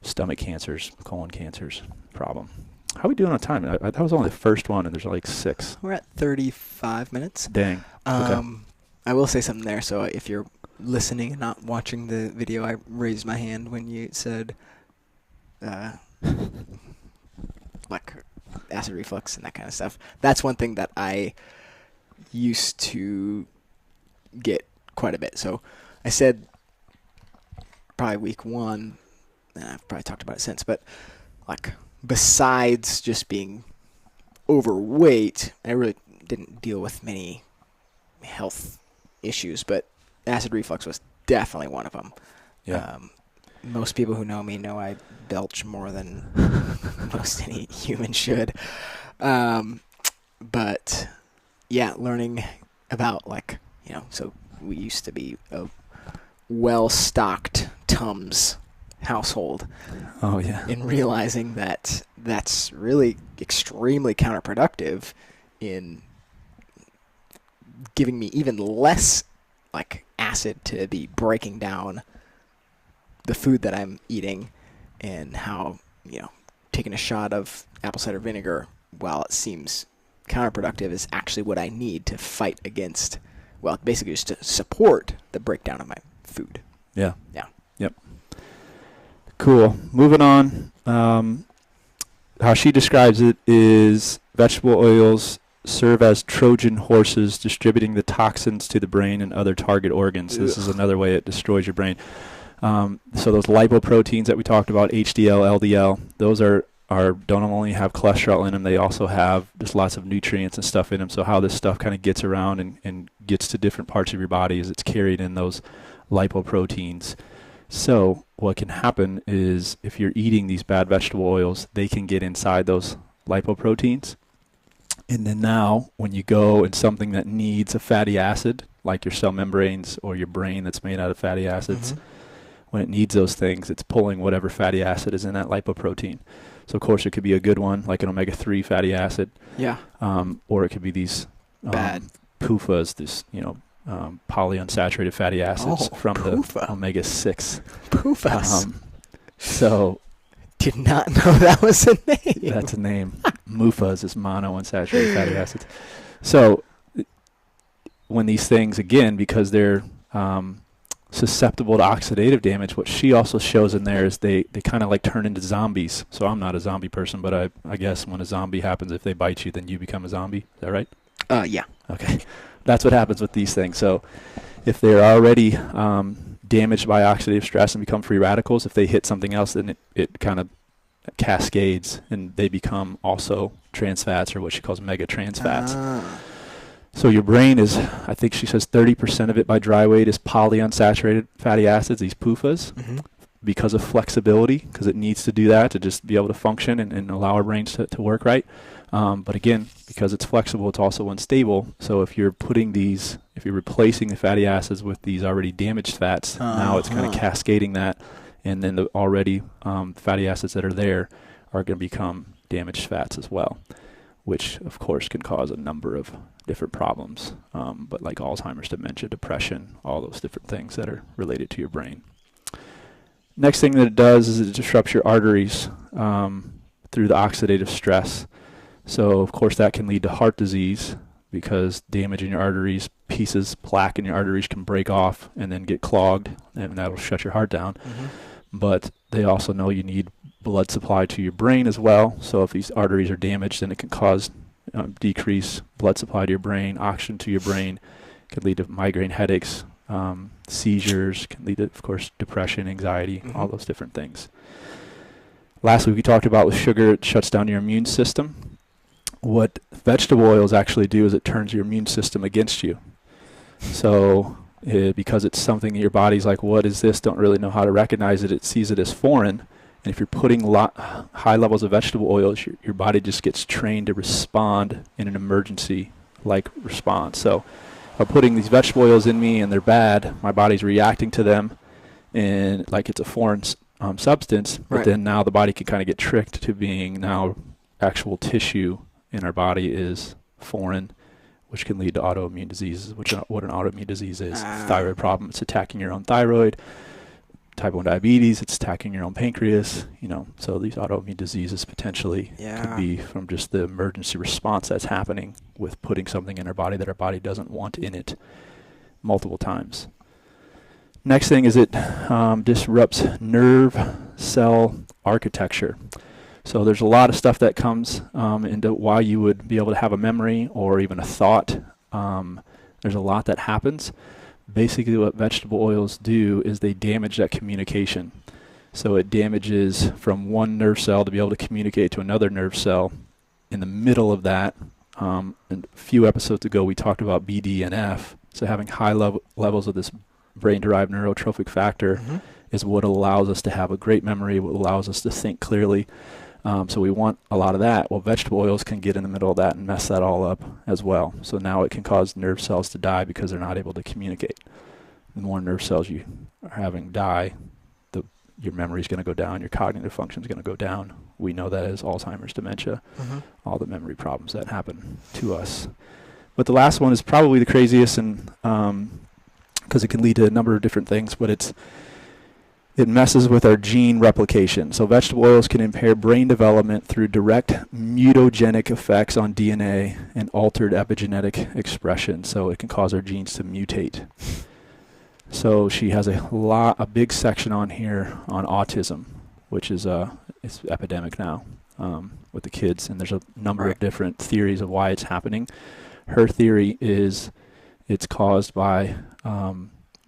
Stomach cancers, colon cancers, problem. How are we doing on time? That was only the first one, and there's like 6. We're at 35 minutes. Dang. Okay. I will say something there. So if you're listening and not watching the video, I raised my hand when you said like acid reflux and that kind of stuff. That's one thing that I used to get quite a bit. So I said probably week 1, and I've probably talked about it since, but like besides just being overweight, I really didn't deal with many health issues, but acid reflux was definitely one of them. Yeah. Most people who know me know I belch more than most any human should. But yeah, learning about so we used to be a well-stocked Tums household. Oh yeah. And realizing that that's really extremely counterproductive in giving me even less acid to be breaking down the food that I'm eating, and how, taking a shot of apple cider vinegar, while it seems counterproductive, is actually what I need to fight against, basically just to support the breakdown of my food. Yeah. Yeah. Yep. Cool. Moving on. How she describes it is vegetable oils serve as Trojan horses, distributing the toxins to the brain and other target organs. This is another way it destroys your brain. So those lipoproteins that we talked about, HDL, LDL, those don't only have cholesterol in them, they also have just lots of nutrients and stuff in them. So how this stuff kind of gets around and gets to different parts of your body is it's carried in those lipoproteins. So what can happen is if you're eating these bad vegetable oils, they can get inside those lipoproteins. And then now when you go in something that needs a fatty acid, like your cell membranes or your brain that's made out of fatty acids, when it needs those things, it's pulling whatever fatty acid is in that lipoprotein. So of course it could be a good one, like an omega-3 fatty acid. Yeah. Or it could be these bad PUFAs, this, polyunsaturated fatty acids from PUFA. The omega-6. PUFAs. So did not know that was a name. That's a name. MUFAs is monounsaturated fatty acids. So when these things, again, because they're susceptible to oxidative damage, what she also shows in there is they kind of turn into zombies. So I'm not a zombie person, but I guess when a zombie happens, if they bite you, then you become a zombie. Is that right? Yeah. Okay. That's what happens with these things. So if they're already damaged by oxidative stress and become free radicals, if they hit something else, then it kind of cascades and they become also trans fats, or what she calls mega trans fats. So your brain is, I think she says 30% of it by dry weight is polyunsaturated fatty acids, these PUFAs, because of flexibility, because it needs to do that to just be able to function and allow our brains to work right. But again, because it's flexible, it's also unstable. So if you're replacing the fatty acids with these already damaged fats, now it's kind of cascading that, and then the already fatty acids that are there are going to become damaged fats as well, which of course can cause a number of different problems, but like Alzheimer's, dementia, depression, all those different things that are related to your brain. Next thing that it does is it disrupts your arteries through the oxidative stress. So of course that can lead to heart disease, because damage in your arteries, plaque in your arteries can break off and then get clogged, and that'll shut your heart down. But they also know you need blood supply to your brain as well. So if these arteries are damaged, then it can cause decreased blood supply to your brain, oxygen to your brain. It can lead to migraine headaches, seizures, can lead to, of course, depression, anxiety, all those different things. Lastly, we talked about with sugar, it shuts down your immune system. What vegetable oils actually do is it turns your immune system against you. So because it's something that your body's like, what is this? Don't really know how to recognize it. It sees it as foreign. And if you're putting high levels of vegetable oils, your body just gets trained to respond in an emergency-like response. So if I'm putting these vegetable oils in me and they're bad, my body's reacting to them and like it's a foreign substance. But then now the body can kind of get tricked to being now actual tissue in our body is foreign, which can lead to autoimmune diseases, which what an autoimmune disease is. Thyroid problem, it's attacking your own thyroid. Type 1 diabetes, it's attacking your own pancreas, so these autoimmune diseases potentially could be from just the emergency response that's happening with putting something in our body that our body doesn't want in it multiple times. Next thing is it disrupts nerve cell architecture. So there's a lot of stuff that comes into why you would be able to have a memory or even a thought. There's a lot that happens. Basically what vegetable oils do is they damage that communication. So it damages from one nerve cell to be able to communicate to another nerve cell. In the middle of that, and a few episodes ago we talked about BDNF, so having high levels of this brain-derived neurotrophic factor, is what allows us to have a great memory, what allows us to think clearly. So we want a lot of that. Well, vegetable oils can get in the middle of that and mess that all up as well. So now it can cause nerve cells to die because they're not able to communicate. The more nerve cells you are having die, your memory is going to go down, your cognitive function is going to go down. We know that as Alzheimer's, dementia, all the memory problems that happen to us. But the last one is probably the craziest, and because it can lead to a number of different things, but it messes with our gene replication. So vegetable oils can impair brain development through direct mutagenic effects on DNA and altered epigenetic expression. So it can cause our genes to mutate. So she has a big section on here on autism, which is it's epidemic now with the kids, and there's a number of different theories of why it's happening. Her theory is it's caused by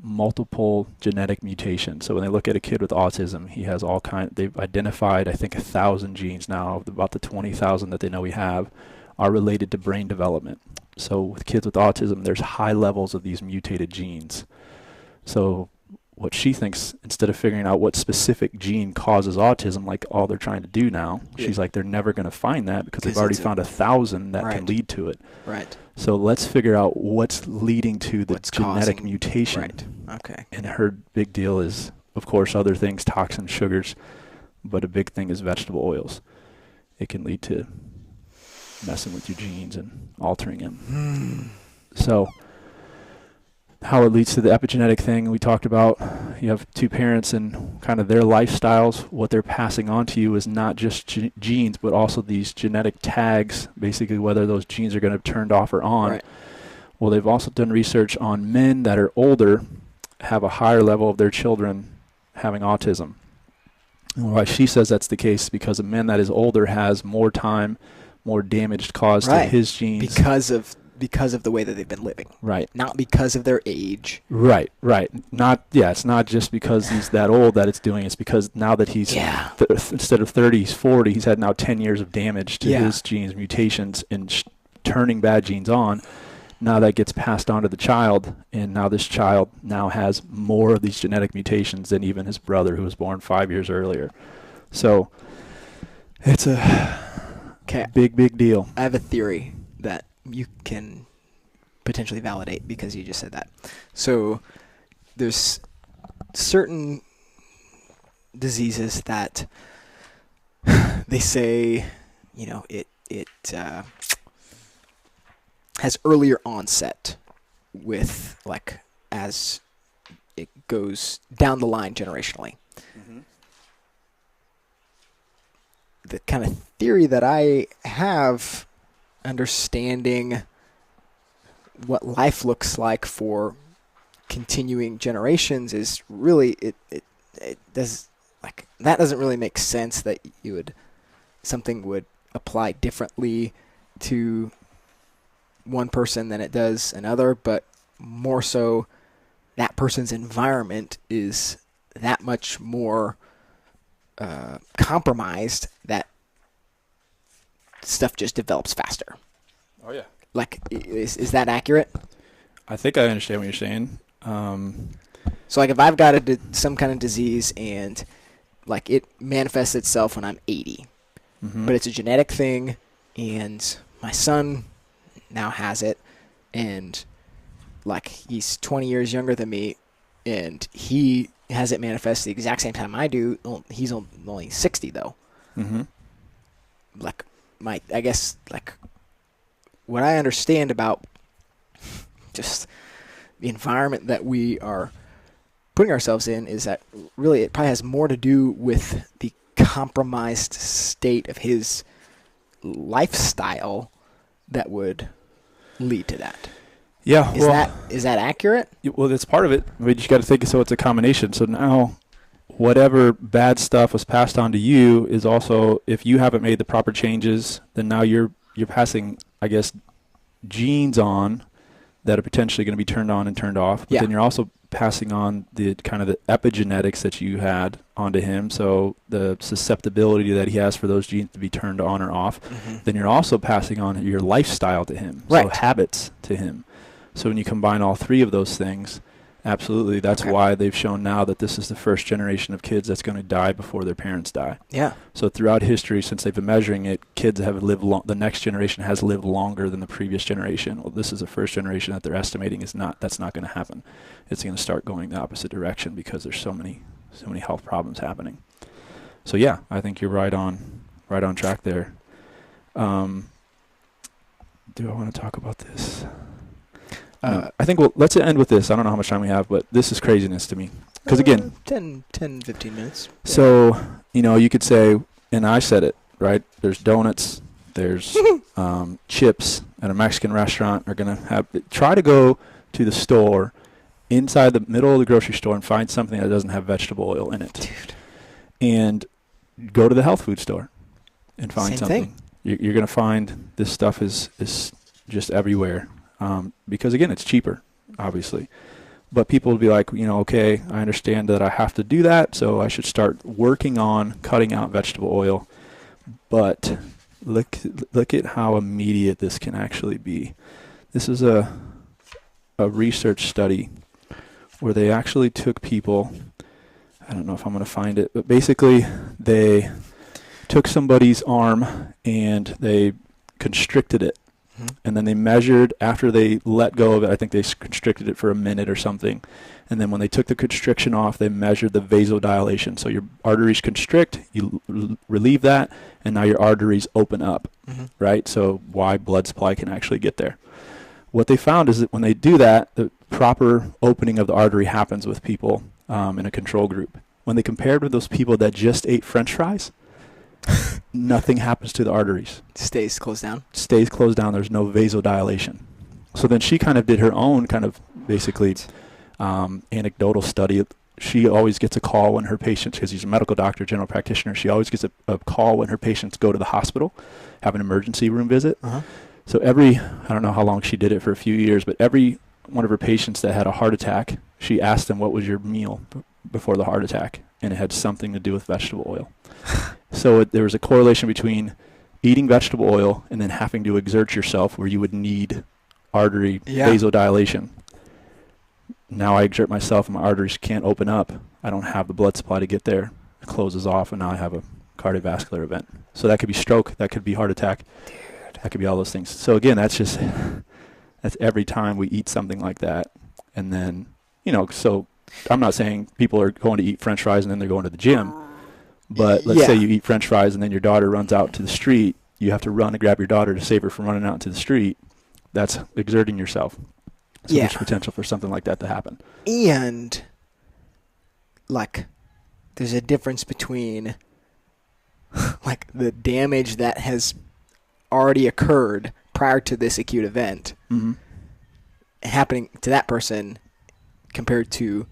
multiple genetic mutations. So when they look at a kid with autism, he has they've identified, I think, 1,000 genes now, of about the 20,000 that they know we have, are related to brain development. So with kids with autism, there's high levels of these mutated genes. So what she thinks, instead of figuring out what specific gene causes autism, like all they're trying to do now, she's like, they're never going to find that because they've already found 1,000 that can lead to it. Right. So let's figure out what's leading to the genetic mutation. Right. Okay. And her big deal is, of course, other things, toxins, sugars, but a big thing is vegetable oils. It can lead to messing with your genes and altering them. So how it leads to the epigenetic thing we talked about. You have two parents and kind of their lifestyles. What they're passing on to you is not just genes, but also these genetic tags, basically whether those genes are going to be turned off or on. Right. Well, they've also done research on men that are older, have a higher level of their children having autism. And why she says that's the case, because a man that is older has more time, more damage caused to his genes. Because of the way that they've been living. Right. Not because of their age. Right. It's not just because he's that old that it's doing. It's because now that he's, instead of 30, he's 40, he's had now 10 years of damage to his genes, mutations, and turning bad genes on. Now that gets passed on to the child, and now this child now has more of these genetic mutations than even his brother, who was born 5 years earlier. So it's a big deal. I have a theory that you can potentially validate because you just said that. So there's certain diseases that they say, it has earlier onset with, like, as it goes down the line generationally. The kind of theory that I have, understanding what life looks like for continuing generations, is really it does, like, that doesn't really make sense that something would apply differently to one person than it does another, but more so that person's environment is that much more compromised that stuff just develops faster. Oh, yeah. Like, is that accurate? I think I understand what you're saying. So, like, if I've got some kind of disease and, like, it manifests itself when I'm 80, but it's a genetic thing, and my son now has it, and, like, he's 20 years younger than me, and he has it manifest the exact same time I do. He's only 60, though. Like, I guess, like, what I understand about just the environment that we are putting ourselves in is that really it probably has more to do with the compromised state of his lifestyle that would lead to that. Yeah. Is that accurate? Well, that's part of it. I mean, you got to think, so it's a combination. So now whatever bad stuff was passed on to you is also, if you haven't made the proper changes, then now you're passing, I guess, genes on that are potentially going to be turned on and turned off. But then you're also passing on the kind of the epigenetics that you had onto him, so the susceptibility that he has for those genes to be turned on or off. Then you're also passing on your lifestyle to him, so habits to him. So when you combine all three of those things, Absolutely. That's Okay. why they've shown now that this is the first generation of kids that's going to die before their parents die. Yeah. So throughout history, since they've been measuring it, kids have lived the next generation has lived longer than the previous generation. Well, this is the first generation that they're estimating that's not going to happen. It's going to start going the opposite direction because there's so many health problems happening. So yeah, I think you're right on track there. Do I want to talk about this? I think let's end with this. I don't know how much time we have, but this is craziness to me. Because again, 10, 15 minutes. so, you could say, and I said it, right? There's donuts, there's chips at a Mexican restaurant are going to try to go to the store inside the middle of the grocery store and find something that doesn't have vegetable oil in it. Dude. And go to the health food store and find Same something. thing. You're going to find this stuff is just everywhere. Because again, it's cheaper, obviously. But people will be like, okay, I understand that I have to do that, so I should start working on cutting out vegetable oil. But look at how immediate this can actually be. This is a research study where they actually took people, I don't know if I'm going to find it, but basically they took somebody's arm and they constricted it. And then they measured after they let go of it. I think they constricted it for a minute or something. And then when they took the constriction off, they measured the vasodilation. So your arteries constrict, you relieve that, and now your arteries open up, right? So why blood supply can actually get there. What they found is that when they do that, the proper opening of the artery happens with people in a control group. When they compared with those people that just ate French fries, nothing happens to the arteries. Stays closed down. Stays closed down. There's no vasodilation. So then she kind of did her own kind of basically anecdotal study. She always gets a call when her patients, because she's a medical doctor, general practitioner, she always gets a call when her patients go to the hospital, have an emergency room visit. So I don't know how long she did it, for a few years, but every one of her patients that had a heart attack, she asked them, what was your meal before the heart attack? And it had something to do with vegetable oil. So there was a correlation between eating vegetable oil and then having to exert yourself where you would need artery vasodilation. Now I exert myself and my arteries can't open up. I don't have the blood supply to get there. It closes off and now I have a cardiovascular event. So that could be stroke, that could be heart attack, that could be all those things. So again, that's every time we eat something like that. And then, so I'm not saying people are going to eat French fries and then they're going to the gym. But let's say you eat French fries and then your daughter runs out to the street. You have to run and grab your daughter to save her from running out into the street. That's exerting yourself. So there's potential for something like that to happen. And, there's a difference between, the damage that has already occurred prior to this acute event happening to that person compared to,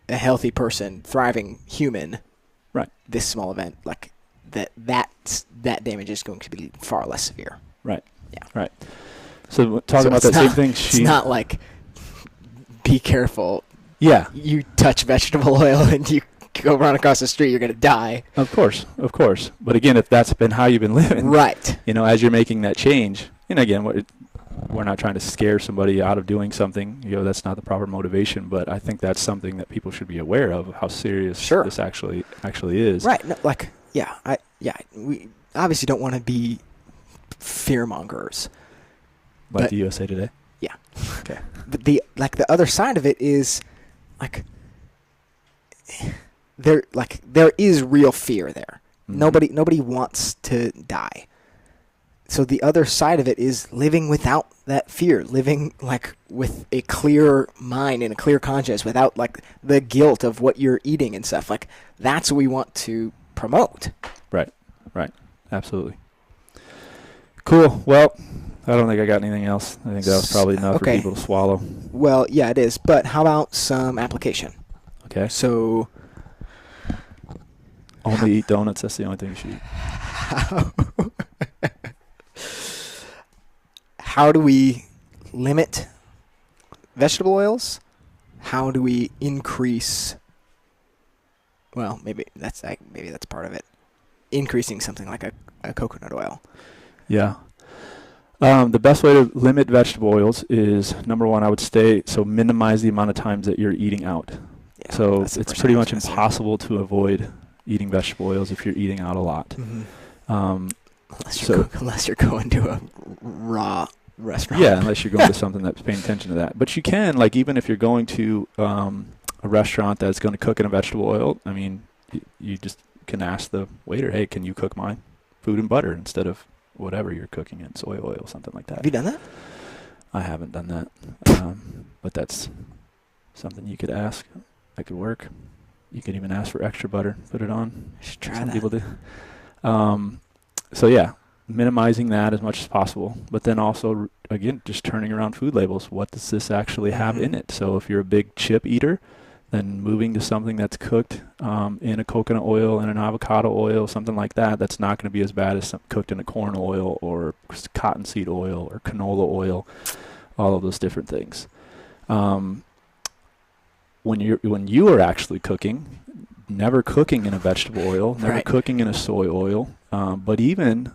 a healthy person, thriving human, right? This small event, that damage is going to be far less severe. Right. Yeah. Right. So talking about that same thing, it's not be careful. Yeah. You touch vegetable oil and you go run across the street, you're going to die. Of course. But again, if that's been how you've been living, right? As you're making that change, and again, we're not trying to scare somebody out of doing something. That's not the proper motivation. But I think that's something that people should be aware of how serious this actually is. Right. No, we obviously don't want to be fear mongers. Like the USA Today. Yeah. Okay. But the other side of it is there is real fear there. Nobody wants to die. So the other side of it is living without that fear, living with a clear mind and a clear conscience, without the guilt of what you're eating and stuff. That's what we want to promote. Right. Absolutely. Cool. Well, I don't think I got anything else. I think that was probably enough for people to swallow. Well, yeah, it is. But how about some application? Okay. So only eat donuts. That's the only thing you should eat. How do we limit vegetable oils? How do we increase? Well, maybe that's part of it. Increasing something like a coconut oil. Yeah. The best way to limit vegetable oils is, number one, I would minimize the amount of times that you're eating out. Yeah, So that's the it's first pretty thing I much was gonna say. impossible to avoid eating vegetable oils if you're eating out a lot. Mhm. Unless you're going to a raw restaurant. Yeah, unless you're going to something that's paying attention to that. But you can, like, even if you're going to a restaurant that's going to cook in a vegetable oil, I mean, you just can ask the waiter, hey, can you cook my food in butter instead of whatever you're cooking in, soy oil, something like that. Have you done that? I haven't done that, but that's something you could ask. That could work. You could even ask for extra butter, put it on. I should try Some that. people do. So yeah, minimizing that as much as possible, but then also, again, just turning around food labels. What does this actually have in it? So if you're a big chip eater, then moving to something that's cooked in a coconut oil and an avocado oil, something like that, that's not going to be as bad as cooked in a corn oil or cottonseed oil or canola oil, all of those different things. When you are actually cooking, never cooking in a vegetable oil, never Right. cooking in a soy oil, but even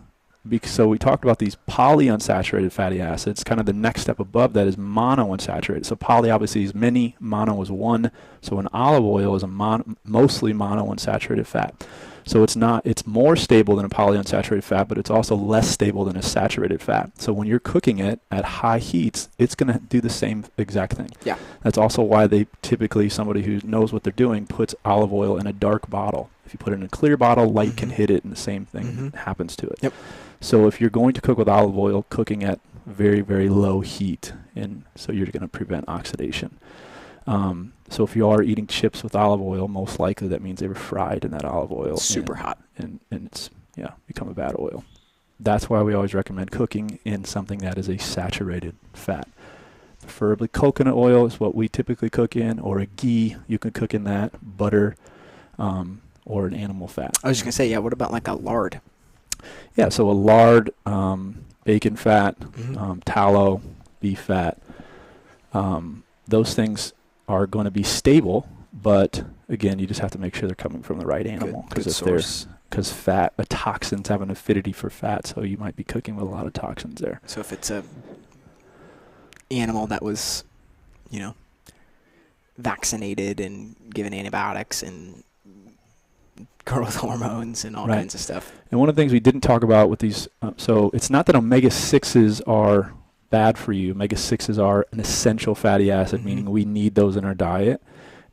so we talked about these polyunsaturated fatty acids. Kind of the next step above that is monounsaturated. So poly obviously is many, mono is one. So an olive oil is a mostly monounsaturated fat. So it's more stable than a polyunsaturated fat, but it's also less stable than a saturated fat. So when you're cooking it at high heats, it's going to do the same exact thing. Yeah. That's also why they typically, somebody who knows what they're doing, puts olive oil in a dark bottle. If you put it in a clear bottle, light can hit it and the same thing happens to it. Yep. So if you're going to cook with olive oil, cooking at very, very low heat, and so you're going to prevent oxidation. So if you are eating chips with olive oil, most likely that means they were fried in that olive oil. Super hot. And it's, become a bad oil. That's why we always recommend cooking in something that is a saturated fat. Preferably coconut oil is what we typically cook in, or a ghee, you can cook in that, butter, or an animal fat. I was just going to say, what about like a lard? Yeah, so a lard, bacon fat, Mm-hmm. tallow, beef fat, those things are going to be stable, but again, you just have to make sure they're coming from the right animal, Good because source. toxins have an affinity for fat, so you might be cooking with a lot of toxins there. So if it's a animal that was, vaccinated and given antibiotics and growth hormones and all Right. kinds of stuff. And one of the things we didn't talk about with these, so it's not that omega-6s are bad for you. Omega-6s are an essential fatty acid, Mhm. meaning we need those in our diet.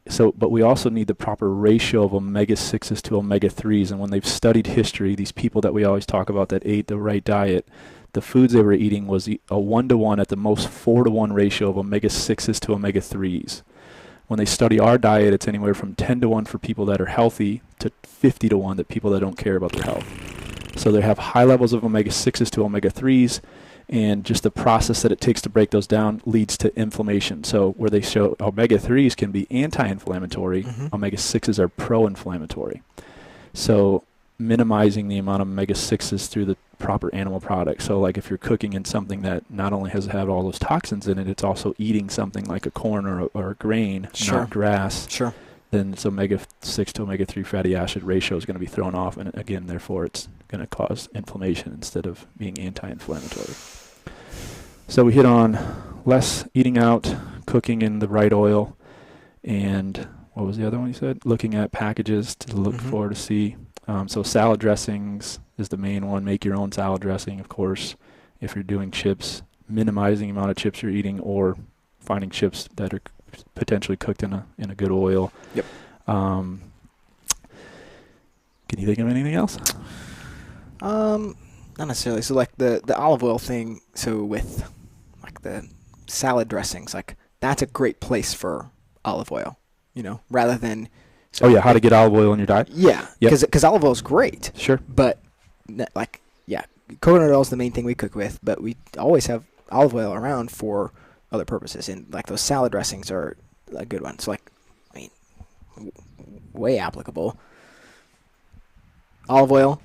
So, but we also need the proper ratio of omega-6s to omega-3s. And when they've studied history, these people that we always talk about that ate the right diet, the foods they were eating was a 1-to-1, at the most 4-to-1 ratio of omega-6s to omega-3s. When they study our diet, it's anywhere from 10-to-1 for people that are healthy to 50-to-1 that people that don't care about their health. So they have high levels of omega-6s to omega-3s, and just the process that it takes to break those down leads to inflammation. So where they show omega-3s can be anti-inflammatory, Mhm. omega-6s are pro-inflammatory. So minimizing the amount of omega-6s through the proper animal products. So like if you're cooking in something that not only has had all those toxins in it, it's also eating something like a corn or a grain, Sure. not grass, Sure. then its omega-6 to omega-3 fatty acid ratio is going to be thrown off, and again, therefore, it's going to cause inflammation instead of being anti-inflammatory. So we hit on less eating out, cooking in the right oil, and what was the other one you said? Looking at packages to look Mhm. for to see. So salad dressings is the main one. Make your own salad dressing, of course. If you're doing chips, minimizing the amount of chips you're eating, or finding chips that are potentially cooked in a good oil. Yep. Can you think of anything else? Not necessarily. So like the olive oil thing, so with like the salad dressings, like that's a great place for olive oil, rather than Oh yeah, how to get olive oil in your diet? Yeah, Yep. because olive oil is great, Sure. but coconut oil is the main thing we cook with, but we always have olive oil around for other purposes, and like those salad dressings are a good one. So way applicable. Olive oil,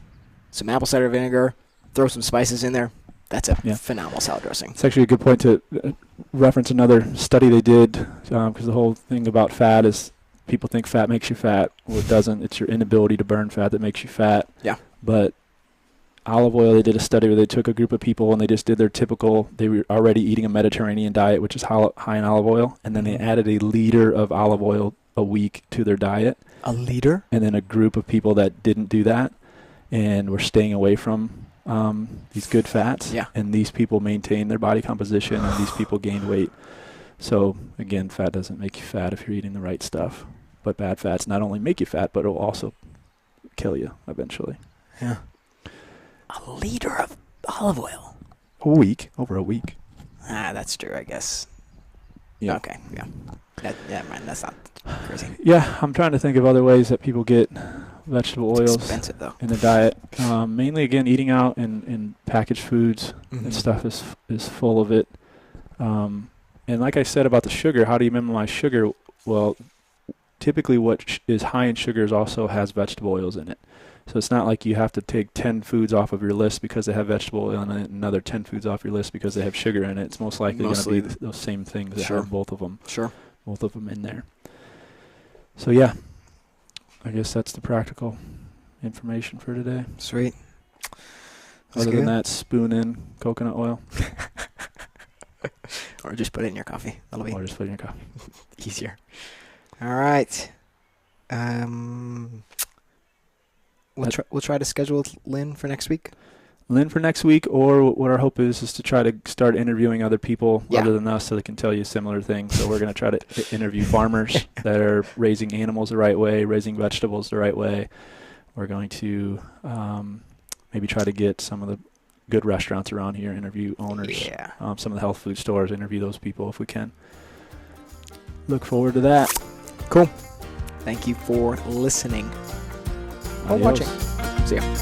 some apple cider vinegar, throw some spices in there. That's a Yeah. phenomenal salad dressing. It's actually a good point to reference another study they did, because the whole thing about fat is people think fat makes you fat. Well, it doesn't. It's your inability to burn fat that makes you fat. Yeah. But olive oil, they did a study where they took a group of people and they just did their typical, they were already eating a Mediterranean diet, which is high in olive oil, and then they added a liter of olive oil a week to their diet. A liter? And then a group of people that didn't do that and were staying away from these good fats. Yeah. And these people maintained their body composition and these people gained weight. So, again, fat doesn't make you fat if you're eating the right stuff. But bad fats not only make you fat, but it'll also kill you eventually. Yeah. A liter of olive oil. Over a week. That's true, I guess. Yeah. Okay, yeah. Man, that's not crazy. Yeah, I'm trying to think of other ways that people get vegetable It's oils expensive, though. in the diet. Mainly, again, eating out and packaged foods Mhm. and stuff is full of it. And like I said about the sugar, how do you minimize sugar? Well, typically what is high in sugars also has vegetable oils in it. So it's not like you have to take 10 foods off of your list because they have vegetable oil in it, and another 10 foods off your list because they have sugar in it. It's most likely going to be those same things that Sure. have both of them in there. So yeah, I guess that's the practical information for today. Sweet. Other than that, spoon in coconut oil. Or just put it in your coffee. That'll be Or just put it in your coffee. easier. All right. We'll try to schedule with Lynn for next week. Lynn for next week, or what our hope is to try to start interviewing other people other than us so they can tell you similar things. So we're going to try to interview farmers that are raising animals the right way, raising vegetables the right way. We're going to maybe try to get some of the good restaurants around here, interview owners, some of the health food stores, interview those people if we can. Look forward to that. Cool. Thank you for listening or watching. See ya.